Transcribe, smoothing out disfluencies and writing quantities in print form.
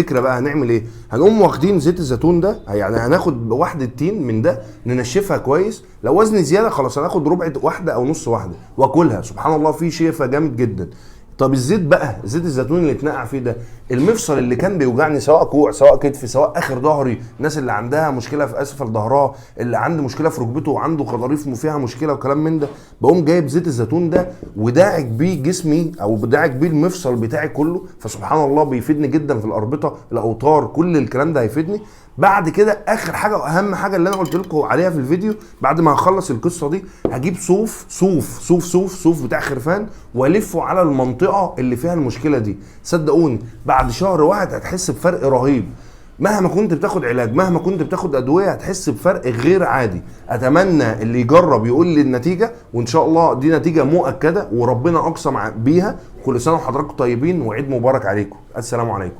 الفكره بقى هنعمل ايه؟ هنقوم واخدين زيت الزيتون ده، يعني هناخد واحده تين من ده ننشفها كويس، لو وزن زياده خلاص هناخد ربع واحده او نص واحده واكلها، سبحان الله في شفا جامد جدا. طب الزيت بقى، زيت الزيتون اللي اتنقع فيه ده، المفصل اللي كان بيوجعني سواء كوع سواء كتف سواء اخر ظهري، الناس اللي عندها مشكله في اسفل ظهرها، اللي عنده مشكله في ركبته وعنده غضاريف فيها مشكله وكلام من ده، بقوم جايب زيت الزيتون ده وداعك بيه جسمي او بداعك بيه المفصل بتاعي كله، فسبحان الله بيفيدني جدا في الاربطه الاوتار، كل الكلام ده هيفيدني. بعد كده اخر حاجه واهم حاجه اللي انا قلت لكم عليها في الفيديو، بعد ما هخلص القصه دي هجيب صوف بتاع خرفان والفه على المنطقه اللي فيها المشكله دي. صدقوني بعد شهر واحد هتحس بفرق رهيب، مهما كنت بتاخد علاج مهما كنت بتاخد ادويه هتحس بفرق غير عادي. اتمنى اللي يجرب يقول لي النتيجه، وان شاء الله دي نتيجه مؤكده وربنا اقسم بيها. كل سنه وحضراتكم طيبين وعيد مبارك عليكم. السلام عليكم.